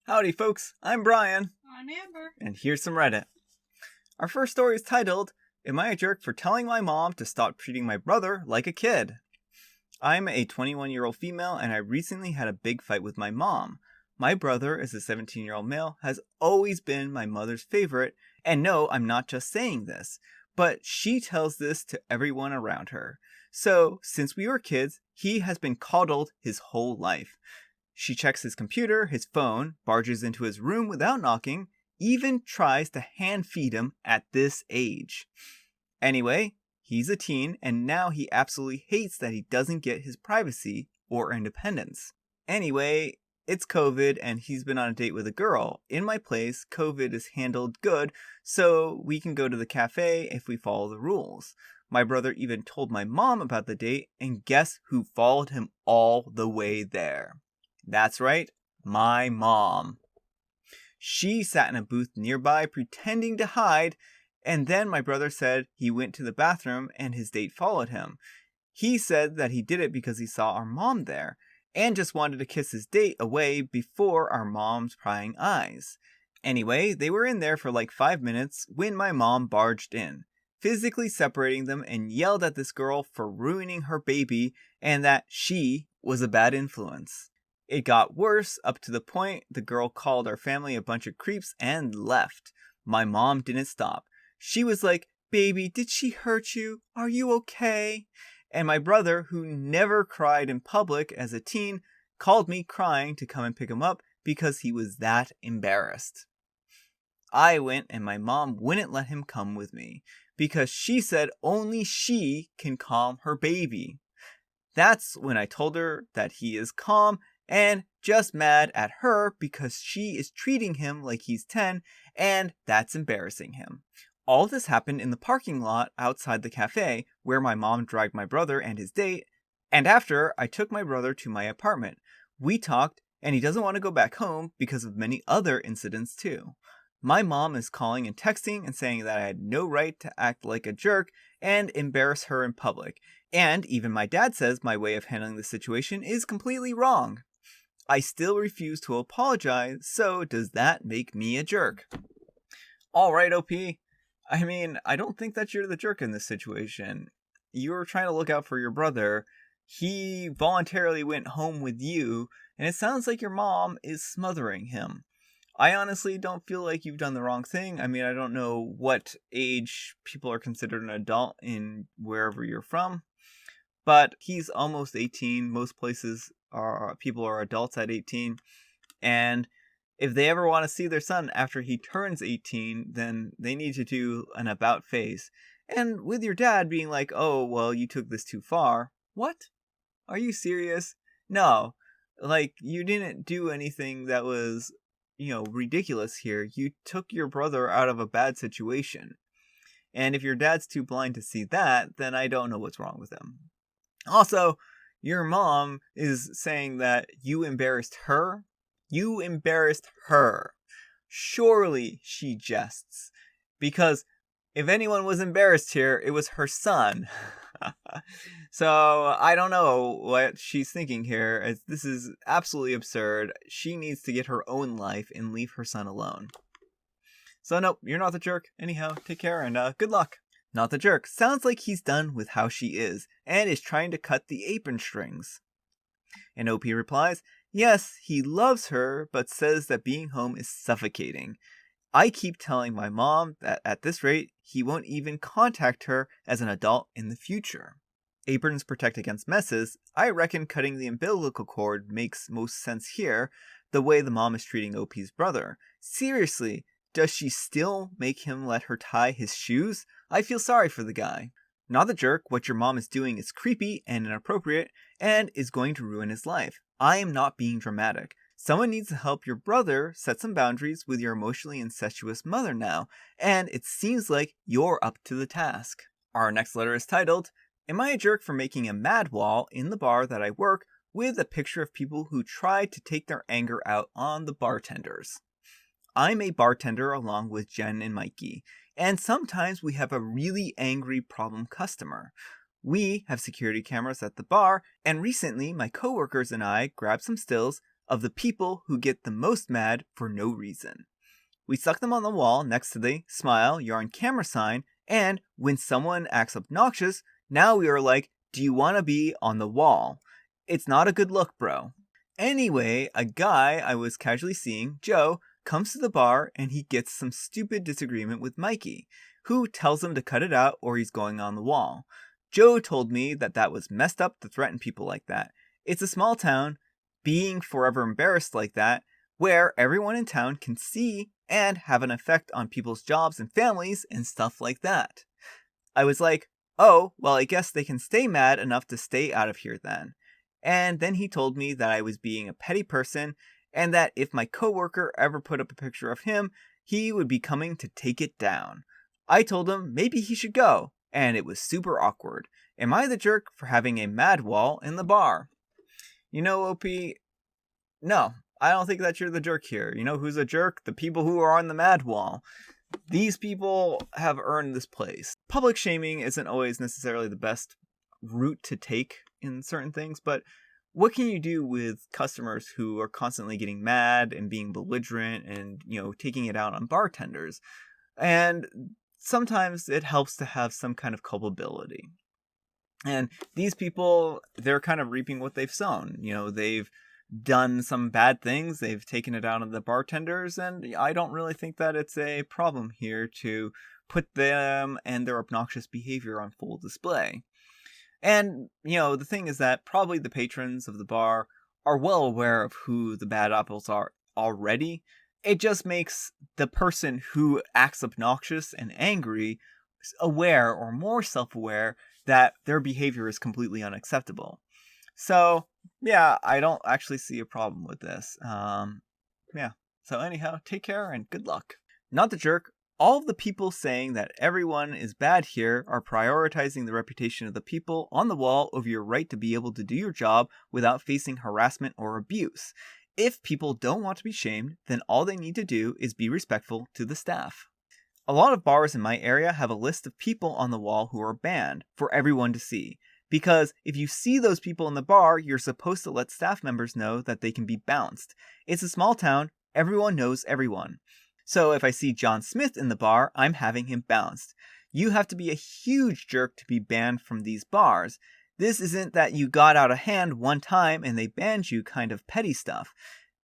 Howdy folks, I'm Brian. I'm Amber. And here's some Reddit. Our first story is titled, Am I a Jerk for Telling My Mom to Stop Treating My Brother Like a Kid? I'm a 21-year-old female and I recently had a big fight with my mom. My brother, as a 17-year-old male, has always been my mother's favorite, and no, I'm not just saying this, but she tells this to everyone around her. So, since we were kids, he has been coddled his whole life. She checks his computer, his phone, barges into his room without knocking, even tries to hand feed him at this age. Anyway, he's a teen and now he absolutely hates that he doesn't get his privacy or independence. Anyway, it's COVID and he's been on a date with a girl. In my place, COVID is handled good, so we can go to the cafe if we follow the rules. My brother even told my mom about the date, and guess who followed him all the way there? That's right, my mom. She sat in a booth nearby pretending to hide, and then my brother said he went to the bathroom and his date followed him. He said that he did it because he saw our mom there, and just wanted to kiss his date away before our mom's prying eyes. Anyway, they were in there for like 5 minutes when my mom barged in, physically separating them, and yelled at this girl for ruining her baby and that she was a bad influence. It got worse, up to the point the girl called our family a bunch of creeps and left. My mom didn't stop. She was like, "Baby, did she hurt you? Are you okay?" And my brother, who never cried in public as a teen, called me crying to come and pick him up because he was that embarrassed. I went and my mom wouldn't let him come with me because she said only she can calm her baby. That's when I told her that he is calm and just mad at her because she is treating him like he's 10 and that's embarrassing him. All this happened in the parking lot outside the cafe where my mom dragged my brother and his date, and after I took my brother to my apartment. We talked and he doesn't want to go back home because of many other incidents too. My mom is calling and texting and saying that I had no right to act like a jerk and embarrass her in public, and even my dad says my way of handling the situation is completely wrong. I still refuse to apologize, so does that make me a jerk? Alright, OP. I mean, I don't think that you're the jerk in this situation. You were trying to look out for your brother. He voluntarily went home with you, and it sounds like your mom is smothering him. I honestly don't feel like you've done the wrong thing. I mean, I don't know what age people are considered an adult in wherever you're from, but he's almost 18. Most places people are adults at 18, and if they ever want to see their son after he turns 18, then they need to do an about face. And with your dad being like, "Oh, well, you took this too far." What? Are you serious? No. Like, you didn't do anything that was, ridiculous here. You took your brother out of a bad situation. And if your dad's too blind to see that, then I don't know what's wrong with him. Also, your mom is saying that you embarrassed her. You embarrassed her. Surely she jests. Because if anyone was embarrassed here, it was her son. So I don't know what she's thinking here, as this is absolutely absurd. She needs to get her own life and leave her son alone. So nope, you're not the jerk. Anyhow, take care and good luck. Not the jerk. Sounds like he's done with how she is and is trying to cut the apron strings. And OP replies, "Yes, he loves her, but says that being home is suffocating. I keep telling my mom that at this rate, he won't even contact her as an adult in the future. Aprons protect against messes. I reckon cutting the umbilical cord makes most sense here, the way the mom is treating OP's brother. Seriously, does she still make him let her tie his shoes? I feel sorry for the guy. Not the jerk, what your mom is doing is creepy and inappropriate and is going to ruin his life. I am not being dramatic. Someone needs to help your brother set some boundaries with your emotionally incestuous mother now, and it seems like you're up to the task." Our next letter is titled, Am I a jerk for making a mad wall in the bar that I work with a picture of people who tried to take their anger out on the bartenders? I'm a bartender along with Jen and Mikey, and sometimes we have a really angry problem customer. We have security cameras at the bar, and recently my coworkers and I grabbed some stills, of the people who get the most mad for no reason. We stuck them on the wall next to the smile, you're on camera sign, and when someone acts obnoxious, now we are like, do you want to be on the wall? It's not a good look, bro. Anyway, a guy I was casually seeing, Joe, comes to the bar and he gets some stupid disagreement with Mikey, who tells him to cut it out or he's going on the wall. Joe told me that was messed up to threaten people like that. It's a small town, being forever embarrassed like that, where everyone in town can see and have an effect on people's jobs and families and stuff like that. I was like, oh, well, I guess they can stay mad enough to stay out of here then. And then he told me that I was being a petty person and that if my coworker ever put up a picture of him, he would be coming to take it down. I told him maybe he should go, and it was super awkward. Am I the jerk for having a mad wall in the bar? You know, OP, no, I don't think that you're the jerk here. You know who's a jerk? The people who are on the mad wall. These people have earned this place. Public shaming isn't always necessarily the best route to take in certain things, but what can you do with customers who are constantly getting mad and being belligerent and, taking it out on bartenders? And sometimes it helps to have some kind of culpability. And these people, they're kind of reaping what they've sown. They've done some bad things, they've taken it out on the bartenders, and I don't really think that it's a problem here to put them and their obnoxious behavior on full display. And, the thing is that probably the patrons of the bar are well aware of who the bad apples are already. It just makes the person who acts obnoxious and angry aware or more self-aware that their behavior is completely unacceptable. So, yeah, I don't actually see a problem with this. So anyhow, take care and good luck. Not the jerk. All of the people saying that everyone is bad here are prioritizing the reputation of the people on the wall over your right to be able to do your job without facing harassment or abuse. If people don't want to be shamed, then all they need to do is be respectful to the staff. A lot of bars in my area have a list of people on the wall who are banned for everyone to see. Because if you see those people in the bar, you're supposed to let staff members know that they can be bounced. It's a small town, everyone knows everyone. So if I see John Smith in the bar, I'm having him bounced. You have to be a huge jerk to be banned from these bars. This isn't that you got out of hand one time and they banned you kind of petty stuff.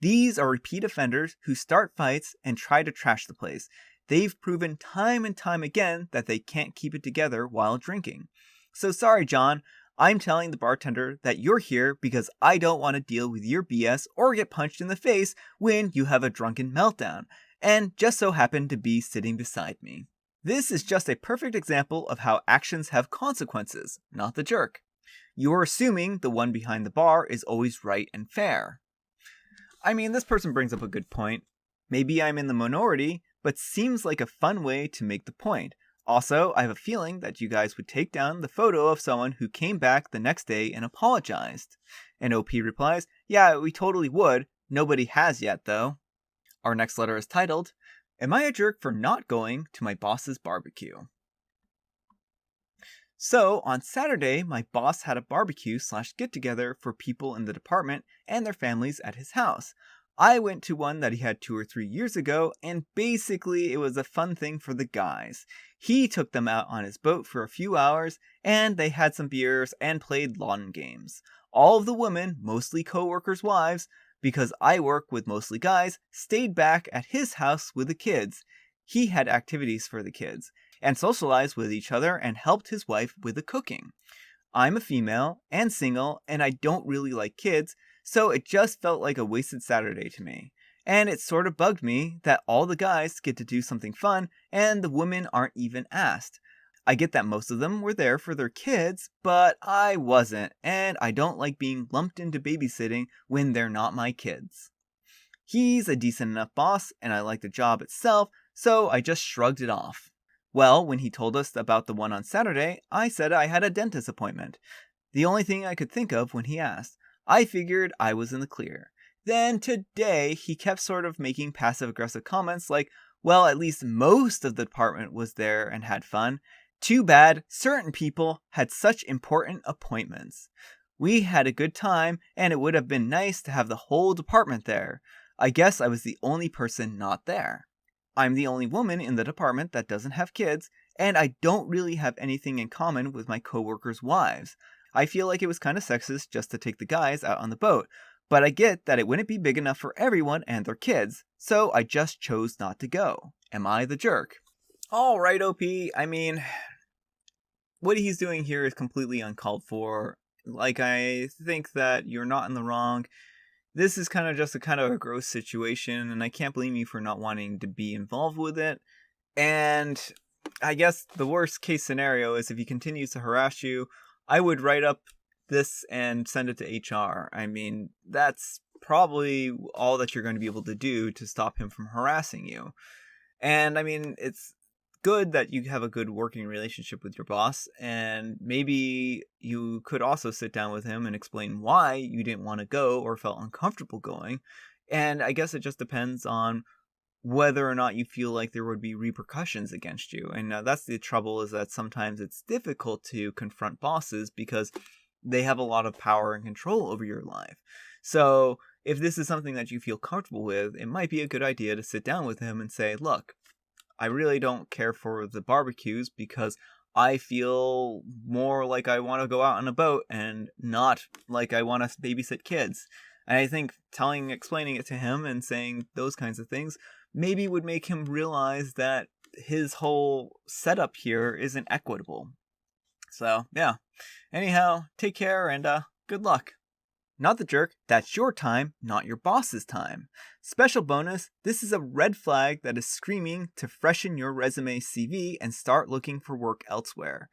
These are repeat offenders who start fights and try to trash the place. They've proven time and time again that they can't keep it together while drinking. So sorry, John, I'm telling the bartender that you're here because I don't want to deal with your BS or get punched in the face when you have a drunken meltdown, and just so happen to be sitting beside me. This is just a perfect example of how actions have consequences, not the jerk. You're assuming the one behind the bar is always right and fair. I mean, this person brings up a good point. Maybe I'm in the minority, but seems like a fun way to make the point. Also, I have a feeling that you guys would take down the photo of someone who came back the next day and apologized. And OP replies, yeah, we totally would. Nobody has yet, though. Our next letter is titled, Am I a Jerk for Not Going to My Boss's Barbecue? So, on Saturday, my boss had a barbecue/get-together for people in the department and their families at his house. I went to one that he had 2 or 3 years ago, and basically it was a fun thing for the guys. He took them out on his boat for a few hours, and they had some beers and played lawn games. All of the women, mostly co-workers' wives, because I work with mostly guys, stayed back at his house with the kids. He had activities for the kids, and socialized with each other and helped his wife with the cooking. I'm a female and single, and I don't really like kids, so it just felt like a wasted Saturday to me. And it sort of bugged me that all the guys get to do something fun and the women aren't even asked. I get that most of them were there for their kids, but I wasn't, and I don't like being lumped into babysitting when they're not my kids. He's a decent enough boss, and I like the job itself, so I just shrugged it off. Well, when he told us about the one on Saturday, I said I had a dentist appointment. The only thing I could think of when he asked. I figured I was in the clear. Then today, he kept sort of making passive-aggressive comments like, well, at least most of the department was there and had fun. Too bad certain people had such important appointments. We had a good time, and it would have been nice to have the whole department there. I guess I was the only person not there. I'm the only woman in the department that doesn't have kids, and I don't really have anything in common with my coworkers' wives. I feel like it was kind of sexist just to take the guys out on the boat, but I get that it wouldn't be big enough for everyone and their kids, so I just chose not to go. Am I the jerk? Alright, OP, I mean, what he's doing here is completely uncalled for. Like, I think that you're not in the wrong. This is kind of just a gross situation, and I can't blame you for not wanting to be involved with it. And I guess the worst case scenario is if he continues to harass you, I would write up this and send it to HR. I mean, that's probably all that you're going to be able to do to stop him from harassing you. And I mean, it's good that you have a good working relationship with your boss, and maybe you could also sit down with him and explain why you didn't want to go or felt uncomfortable going. And I guess it just depends on whether or not you feel like there would be repercussions against you. And that's the trouble, is that sometimes it's difficult to confront bosses because they have a lot of power and control over your life. So if this is something that you feel comfortable with, it might be a good idea to sit down with him and say, look, I really don't care for the barbecues because I feel more like I want to go out on a boat and not like I want to babysit kids. And I think explaining it to him and saying those kinds of things maybe would make him realize that his whole setup here isn't equitable. So, yeah. Anyhow, take care and good luck. Not the jerk, that's your time, not your boss's time. Special bonus, this is a red flag that is screaming to freshen your resume CV and start looking for work elsewhere.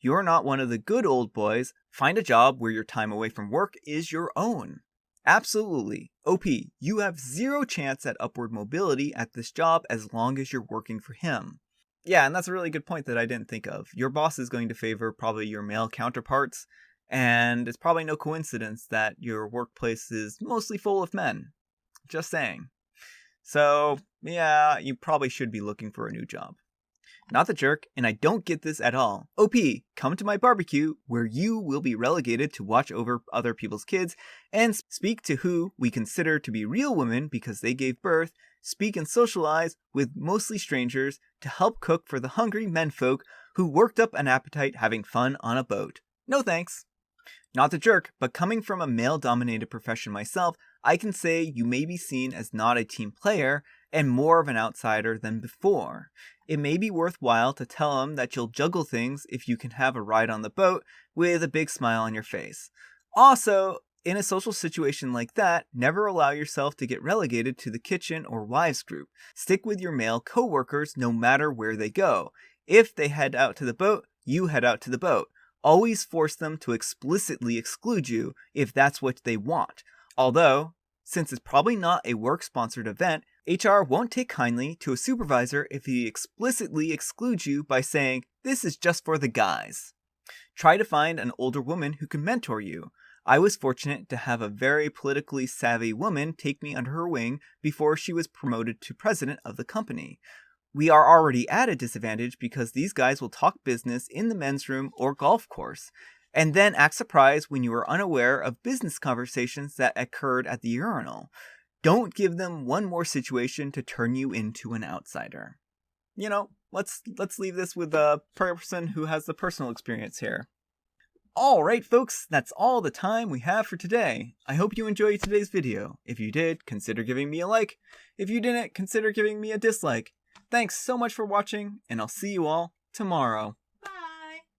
You're not one of the good old boys. Find a job where your time away from work is your own. Absolutely. OP, you have zero chance at upward mobility at this job as long as you're working for him. Yeah, and that's a really good point that I didn't think of. Your boss is going to favor probably your male counterparts, and it's probably no coincidence that your workplace is mostly full of men. Just saying. So, yeah, you probably should be looking for a new job. Not the jerk, and I don't get this at all. OP, come to my barbecue where you will be relegated to watch over other people's kids and speak to who we consider to be real women because they gave birth, speak and socialize with mostly strangers to help cook for the hungry menfolk who worked up an appetite having fun on a boat. No thanks. Not the jerk, but coming from a male-dominated profession myself, I can say you may be seen as not a team player and more of an outsider than before. It may be worthwhile to tell him that you'll juggle things if you can have a ride on the boat with a big smile on your face. Also, in a social situation like that, never allow yourself to get relegated to the kitchen or wives group. Stick with your male co-workers no matter where they go. If they head out to the boat, you head out to the boat. Always force them to explicitly exclude you if that's what they want. Although, since it's probably not a work-sponsored event, HR won't take kindly to a supervisor if he explicitly excludes you by saying, "This is just for the guys." Try to find an older woman who can mentor you. I was fortunate to have a very politically savvy woman take me under her wing before she was promoted to president of the company. We are already at a disadvantage because these guys will talk business in the men's room or golf course, and then act surprised when you are unaware of business conversations that occurred at the urinal. Don't give them one more situation to turn you into an outsider. You know, let's leave this with the person who has the personal experience here. Alright folks, that's all the time we have for today. I hope you enjoyed today's video. If you did, consider giving me a like. If you didn't, consider giving me a dislike. Thanks so much for watching, and I'll see you all tomorrow.